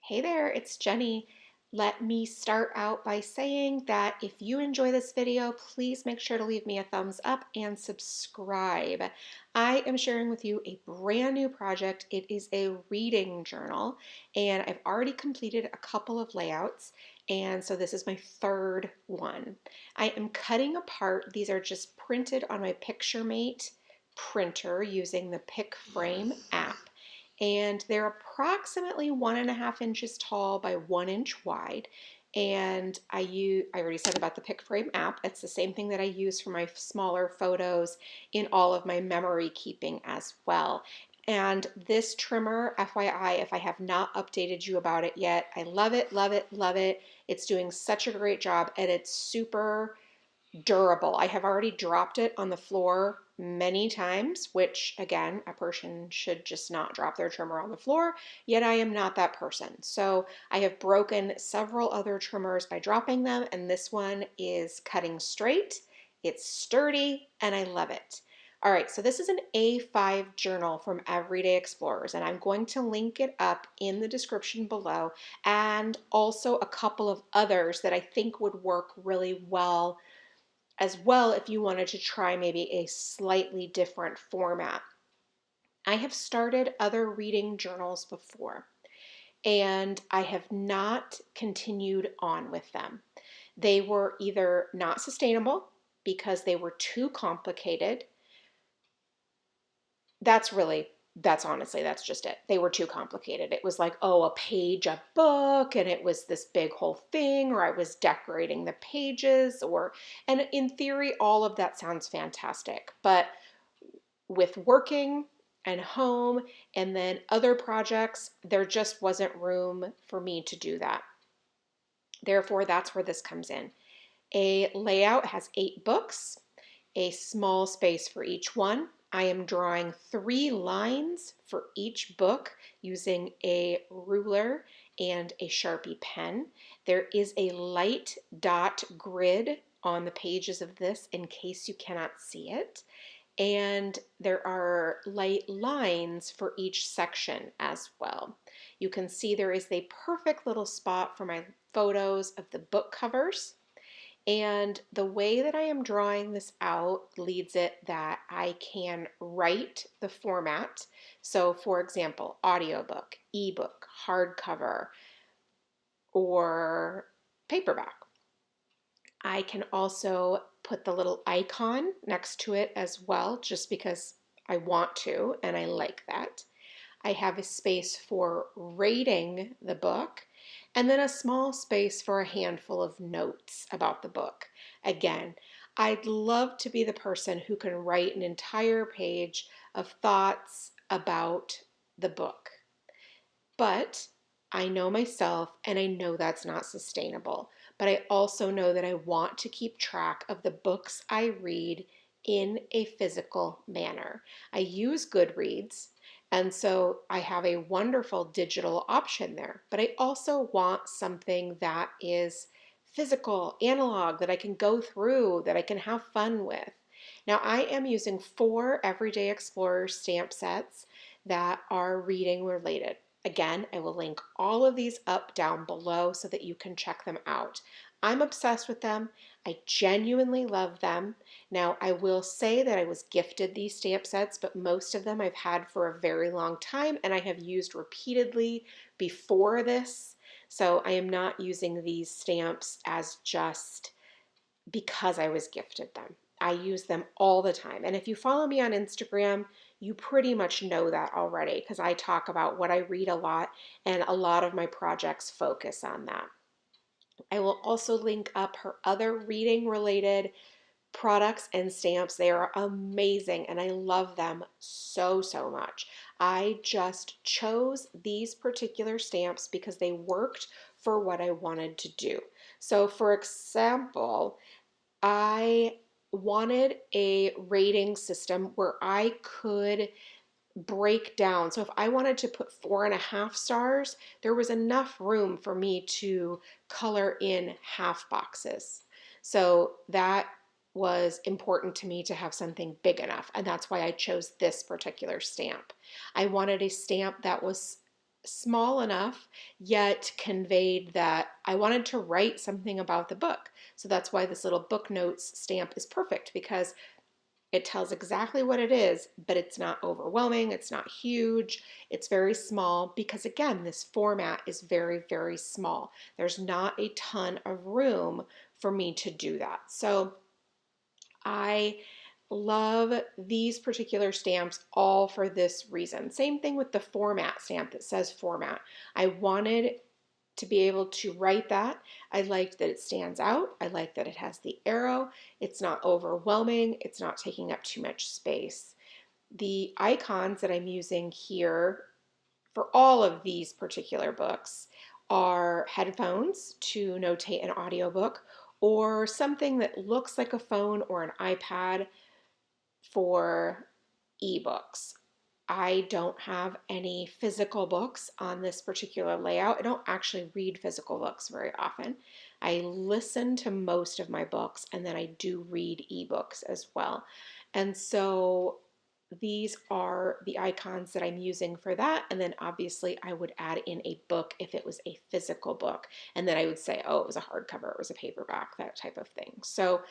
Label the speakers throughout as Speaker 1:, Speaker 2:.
Speaker 1: Hey there, it's Jenny. Let me start out by saying that if you enjoy this video, please make sure to leave me a thumbs up and subscribe. I am sharing with you a brand new project. It is a reading journal, and I've already completed a couple of layouts, and so this is my third one. I am cutting apart, these are just printed on my PictureMate printer using the Pick Frame app, and they're approximately 1.5 inches tall by 1 inch wide. And I already said about the Pick Frame app. It's the same thing that I use for my smaller photos in all of my memory keeping as well. And this trimmer, FYI, if I have not updated you about it yet, I love it, love it, love it. It's doing such a great job, and it's super durable. I have already dropped it on the floor many times, which again, a person should just not drop their trimmer on the floor, yet I am not that person. So I have broken several other trimmers by dropping them, and this one is cutting straight. It's sturdy, and I love it. All right, so this is an A5 journal from Everyday Explorers, and I'm going to link it up in the description below, and also a couple of others that I think would work really well as well if you wanted to try maybe a slightly different format. I have started other reading journals before, and I have not continued on with them. They were either not sustainable because they were too complicated. That's honestly, that's just it. They were too complicated. It was like, oh, a page a book, and it was this big whole thing, or I was decorating the pages, and in theory, all of that sounds fantastic. But with working and home and then other projects, there just wasn't room for me to do that. Therefore, that's where this comes in. A layout has 8 books, a small space for each one. I am drawing 3 lines for each book using a ruler and a Sharpie pen. There is a light dot grid on the pages of this in case you cannot see it. And there are light lines for each section as well. You can see there is a perfect little spot for my photos of the book covers. And the way that I am drawing this out leads it that I can write the format. So for example, audiobook, ebook, hardcover, or paperback. I can also put the little icon next to it as well, just because I want to and I like that. I have a space for rating the book, and then a small space for a handful of notes about the book. Again, I'd love to be the person who can write an entire page of thoughts about the book. But I know myself, and I know that's not sustainable. But I also know that I want to keep track of the books I read in a physical manner. I use Goodreads, and so I have a wonderful digital option there. But I also want something that is physical, analog, that I can go through, that I can have fun with. Now, I am using 4 Everyday Explorer stamp sets that are reading related. Again, I will link all of these up down below so that you can check them out. I'm obsessed with them. I genuinely love them. Now, I will say that I was gifted these stamp sets, but most of them I've had for a very long time and I have used repeatedly before this. So I am not using these stamps as just because I was gifted them. I use them all the time. And if you follow me on Instagram, you pretty much know that already because I talk about what I read a lot, and a lot of my projects focus on that. I will also link up her other reading related products and stamps. They are amazing and I love them so, so much. I just chose these particular stamps because they worked for what I wanted to do. So for example, I wanted a rating system where I could break down. So if I wanted to put 4.5 stars, there was enough room for me to color in half boxes. So that was important to me to have something big enough. And that's why I chose this particular stamp. I wanted a stamp that was small enough, yet conveyed that I wanted to write something about the book. So that's why this little book notes stamp is perfect, because it tells exactly what it is, but it's not overwhelming. It's not huge. It's very small because, again, this format is very, very small. There's not a ton of room for me to do that. So I love these particular stamps all for this reason. Same thing with the format stamp that says format. I wanted to be able to write that. I liked that it stands out. I like that it has the arrow. It's not overwhelming. It's not taking up too much space. The icons that I'm using here for all of these particular books are headphones to notate an audiobook, or something that looks like a phone or an iPad for ebooks. I don't have any physical books on this particular layout. I don't actually read physical books very often. I listen to most of my books, and then I do read ebooks as well. And so these are the icons that I'm using for that. And then obviously I would add in a book if it was a physical book. And then I would say, oh, it was a hardcover, it was a paperback, that type of thing. So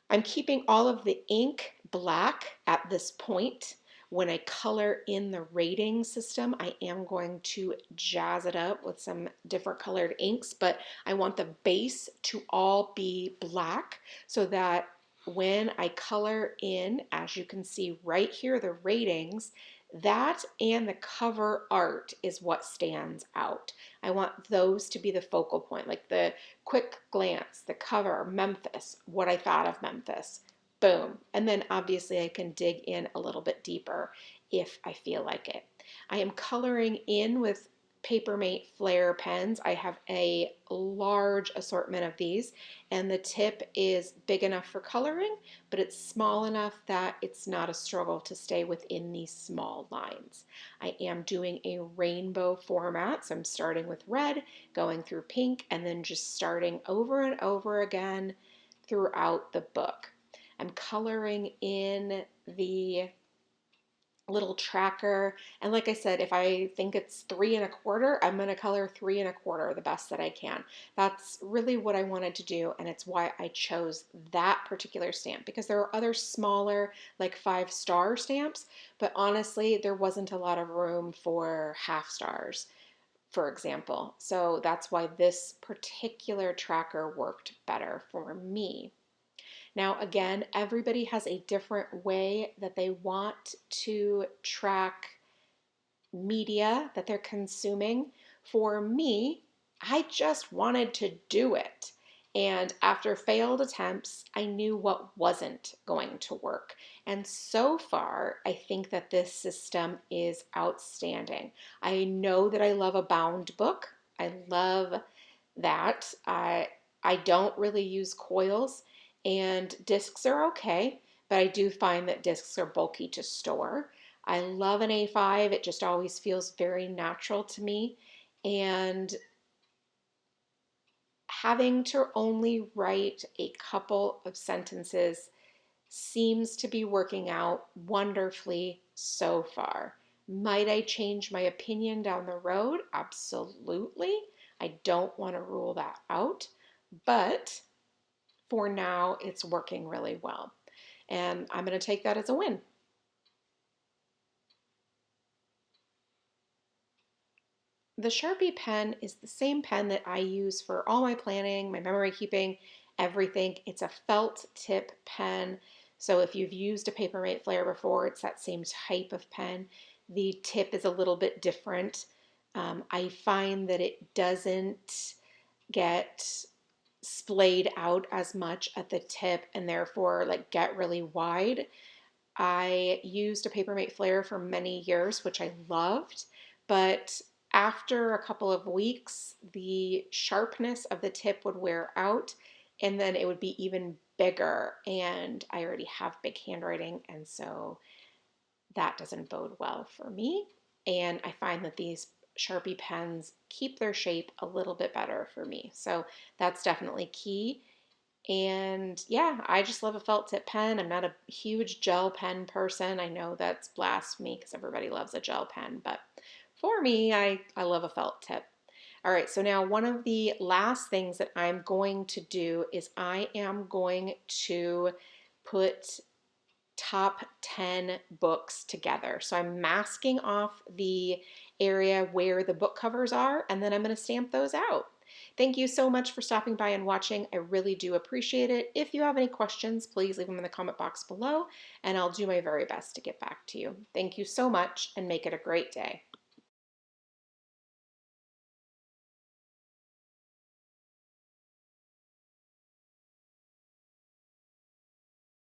Speaker 1: I'm keeping all of the ink black at this point. When I color in the rating system, I am going to jazz it up with some different colored inks, but I want the base to all be black so that when I color in, as you can see right here, the ratings, that and the cover art is what stands out. I want those to be the focal point, like the quick glance, the cover, Memphis, what I thought of Memphis, boom. And then obviously I can dig in a little bit deeper if I feel like it. I am coloring in with Papermate Flare pens. I have a large assortment of these, and the tip is big enough for coloring, but it's small enough that it's not a struggle to stay within these small lines. I am doing a rainbow format, so I'm starting with red, going through pink, and then just starting over and over again throughout the book. I'm coloring in the little tracker. And like I said, if I think it's 3 1/4, I'm going to color 3 1/4 the best that I can. That's really what I wanted to do. And it's why I chose that particular stamp, because there are other smaller, like 5-star stamps, but honestly, there wasn't a lot of room for half stars, for example. So that's why this particular tracker worked better for me. Now, again, everybody has a different way that they want to track media that they're consuming. For me, I just wanted to do it. And after failed attempts, I knew what wasn't going to work. And so far, I think that this system is outstanding. I know that I love a bound book. I love that. I don't really use coils, and discs are okay, but I do find that discs are bulky to store. I love an A5. It just always feels very natural to me. And having to only write a couple of sentences seems to be working out wonderfully so far. Might I change my opinion down the road? Absolutely. I don't want to rule that out. But for now, it's working really well. And I'm going to take that as a win. The Sharpie pen is the same pen that I use for all my planning, my memory keeping, everything. It's a felt tip pen. So if you've used a Papermate Flare before, it's that same type of pen. The tip is a little bit different. I find that it doesn't get splayed out as much at the tip, and therefore like get really wide. I used a Papermate Flare for many years, which I loved, but after a couple of weeks, the sharpness of the tip would wear out, and then it would be even bigger, and I already have big handwriting, and so that doesn't bode well for me. And I find that these Sharpie pens keep their shape a little bit better for me. So that's definitely key. And yeah, I just love a felt tip pen. I'm not a huge gel pen person. I know that's blasphemy because everybody loves a gel pen, but For me, I love a felt tip. All right, so now one of the last things that I'm going to do is I am going to put top 10 books together. So I'm masking off the area where the book covers are, and then I'm going to stamp those out. Thank you so much for stopping by and watching. I really do appreciate it. If you have any questions, please leave them in the comment box below, and I'll do my very best to get back to you. Thank you so much, and make it a great day.